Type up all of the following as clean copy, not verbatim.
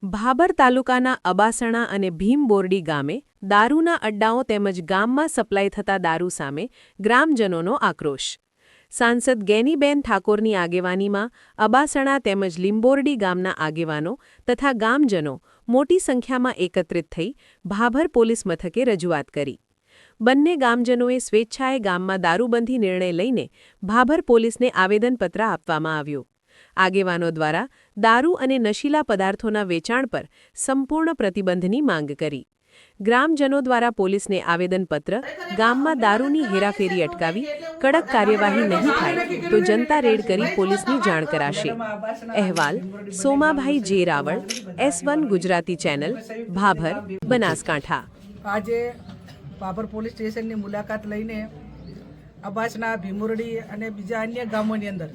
ભાભર તાલુકાના અબાસણા અને ભીમબોરડી ગામે દારૂના અડ્ડાઓ તેમજ ગામમાં સપ્લાય થતા દારૂ સામે ગ્રામજનોનો આક્રોશ. સાંસદ ગેનીબેન ઠાકોરની આગેવાનીમાં અબાસણા તેમજ લીંબોરડી ગામના આગેવાનો તથા ગામજનો મોટી સંખ્યામાં એકત્રિત થઈ ભાભર પોલીસ મથકે રજૂઆત કરી. બંને ગામજનોએ સ્વેચ્છાએ ગામમાં દારૂબંધી નિર્ણય લઈને ભાભર પોલીસને આવેદનપત્ર આપવામાં આવ્યું. આગેવાનો દ્વારા દારૂ અને નશીલા પદાર્થોના વેચાણ પર સંપૂર્ણ પ્રતિબંધની માંગ કરી. ગ્રામજનો દ્વારા પોલીસને આવેદનપત્ર ગામમાં દારૂની હેરાફેરી અટકાવી કડક કાર્યવાહી નહીં થાય તો જનતા રેડ કરી પોલીસની જાણ કરાશે. અહેવાલ સોમાભાઈ જે રાવળ, S1 ગુજરાતી ચેનલ, ભાભર, બનાસકાંઠા. આજે ભાભર પોલીસ સ્ટેશનની મુલાકાત લઈને અબાસણા, ભીમોરડી અને બીજા અન્ય ગામોની અંદર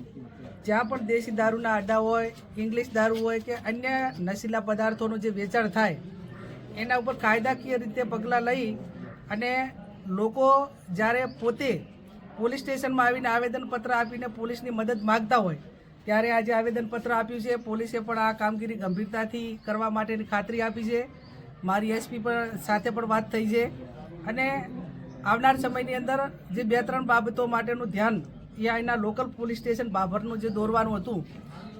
જ્યાં પણ દેશી દારૂના અડ્ડા હોય, ઇંગ્લિશ દારૂ હોય કે અન્ય નશીલા પદાર્થોનું જે વેચાણ થાય એના ઉપર કાયદાકીય રીતે પગલાં લઈ અને લોકો જ્યારે પોતે પોલીસ સ્ટેશનમાં આવીને આવેદનપત્ર આપીને પોલીસની મદદ માગતા હોય ત્યારે આજે આવેદનપત્ર આપ્યું છે. પોલીસે પણ આ કામગીરી ગંભીરતાથી કરવા માટેની ખાતરી આપી છે. મારી એસપી પણ સાથે પણ વાત થઈ છે અને આવનાર સમયની અંદર જે 2-3 બાબતો માટેનું ધ્યાન એ અહીંના લોકલ પોલીસ સ્ટેશન ભાભરનું જે દોરવાનું હતું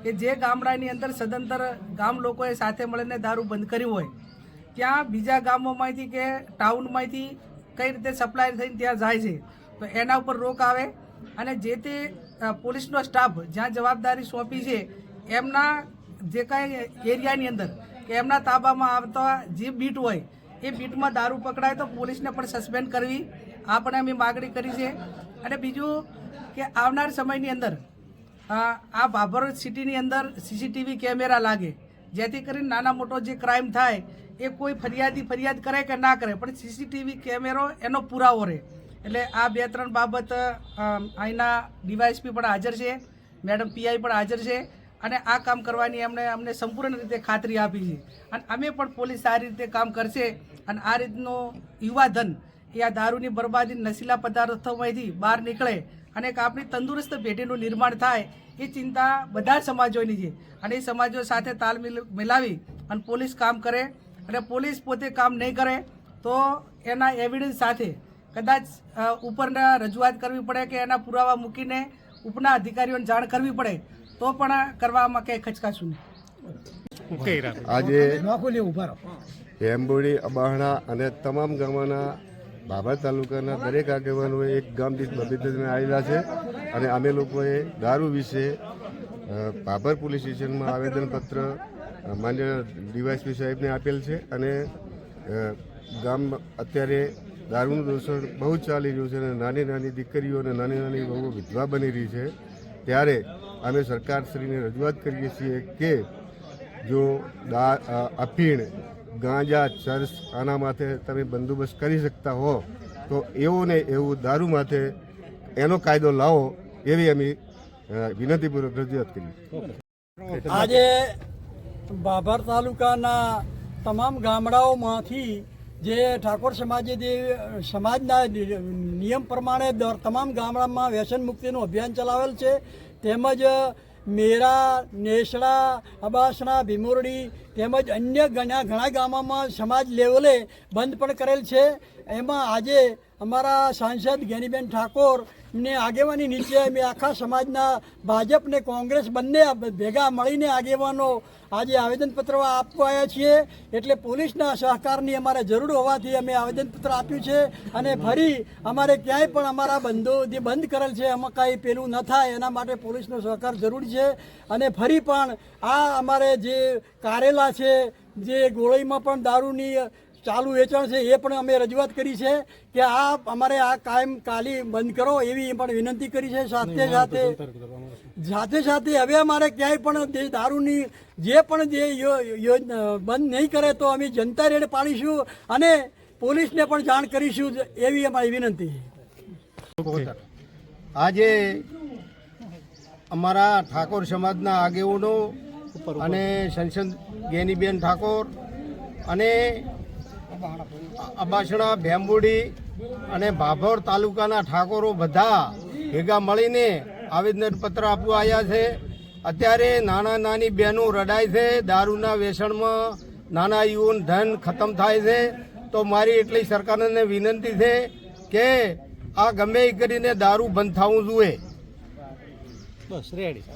કે જે ગામડાની અંદર સદંતર ગામ લોકોએ સાથે મળીને દારૂ બંધ કર્યું હોય ત્યાં બીજા ગામોમાંથી કે ટાઉનમાંથી કઈ રીતે સપ્લાય થઈને ત્યાં જાય છે તો એના ઉપર રોક આવે અને જે તે પોલીસનો સ્ટાફ જ્યાં જવાબદારી સોંપી છે એમના જે કાંઈ એરિયાની અંદર કે એમના તાબામાં આવતા જે બીટ હોય એ બીટમાં દારૂ પકડાય તો પોલીસને પણ સસ્પેન્ડ કરવી આ પણ અમે માગણી કરી છે. અને બીજું કે આવનાર સમયની અંદર આ ભાભર સિટીની અંદર CCTV કેમેરા લાગે જેથી કરીને નાના મોટો જે ક્રાઇમ થાય એ કોઈ ફરિયાદ કરે કે ના કરે પણ CCTV કેમેરો એનો પુરાવો રહે. એટલે આ 2-3 બાબત અહીંના ડીવાયએસપી પણ હાજર છે, મેડમ PI પણ હાજર છે અને આ કામ કરવાની અમને સંપૂર્ણ રીતે ખાતરી આપી છે અને અમે પણ પોલીસ આ રીતે કામ કરશે અને આ રીતનું યુવાધન એ આ દારૂની બરબાદી નશીલા પદાર્થોમાંથી બહાર નીકળે અને એક આપણી તંદુરસ્ત પેઢીનું નિર્માણ થાય એ ચિંતા બધા સમાજોની છે અને એ સમાજો સાથે તાલ મિલાવી અને પોલીસ કામ કરે અને પોલીસ પોતે કામ નહીં કરે તો એના એવિડન્સ સાથે કદાચ ઉપરના રજૂઆત કરવી પડે કે એના પુરાવા મૂકીને ઉપરના અધિકારીઓને જાણ કરવી પડે તો પણ કરવામાં કંઈ ખચકાશું નહીં. આજે ભીમબોરડી, અબાસણા અને તમામ ગામોના ભાભર તાલુકાના દરેક આગેવાનોએ એક ગામ દીઠ મદદને આવેલા છે અને અમે લોકોએ દારૂ વિશે ભાભર પોલીસ સ્ટેશનમાં આવેદનપત્ર માન્ય ડીવાયએસપી સાહેબને આપેલ છે અને ગામ અત્યારે દારૂનું દૂષણ બહુ જ ચાલી રહ્યું છે અને નાની નાની દીકરીઓ અને નાની નાની બહુ વિધવા બની રહી છે. ત્યારે અમે સરકારશ્રીને રજૂઆત કરીએ છીએ કે જો અફીણ, ગાંજા, ચરસ આના માથે તમે બંદોબસ્ત કરી શકતા હો તો એવું ને એવું દારૂ માથે એનો કાયદો લાવો એવી અમે વિનંતીપૂર્વક રજૂઆત કરી. આજે ભાભર તાલુકાના તમામ ગામડાઓમાંથી જે ઠાકોર સમાજે જે સમાજના નિયમ પ્રમાણે તમામ ગામડામાં વ્યસન મુક્તિનું અભિયાન ચલાવેલ છે તેમજ મેરા, નેસડા, અબાસણા, ભીમોરડી તેમજ અન્ય ઘણા ગામોમાં સમાજ લેવલે બંધ પણ કરેલ છે. એમાં આજે અમારા સાંસદ ગેનીબેન ઠાકોરની આગેવાની નીચે અમે આખા સમાજના ભાજપ ને કોંગ્રેસ બંને ભેગા મળીને આગેવાનો આજે આવેદનપત્ર આપવા આવ્યા છીએ. એટલે પોલીસના સહકારની અમારે જરૂર હોવાથી અમે આવેદનપત્ર આપ્યું છે અને ફરી અમારે ક્યાંય પણ અમારા બંધો જે બંધ કરેલ છે એમાં કાંઈ પેલું ન થાય એના માટે પોલીસનો સહકાર જરૂરી છે. અને ફરી પણ આ અમારે જે કારેલા છે, જે ગોળીમાં પણ દારૂની ચાલુ વેચાણ છે એ પણ અમે રજૂઆત કરી છે કે આ અમારે આ કાયમ કાલી બંધ કરો એવી પણ વિનંતી કરી છે. સાથે સાથે હવે અમારે ક્યાંય પણ જે દારૂની જે પણ જે બંધ નહીં કરે તો અમે જનતા રેડ પાડીશું અને પોલીસને પણ જાણ કરીશું એવી અમારી વિનંતી છે. આજે અમારા ઠાકોર સમાજના આગેવાનો અને સંસદ ગેનીબેન ઠાકોર અને અબાસણા, ભીમબોરડી અને ભાભર તાલુકાના ઠાકોરો બધા ભેગા મળીને આવેદનપત્ર આપવા આવ્યા છે અત્યારે નાની બહેનો રડાય છે, દારૂના વ્યસનમાં નાના યુવાન ધન ખતમ થાય છે. તો મારી એટલી સરકારને વિનંતી છે કે આ ગમે એ કરીને દારૂ બંધ થવું જોઈએ. બસ રેડી.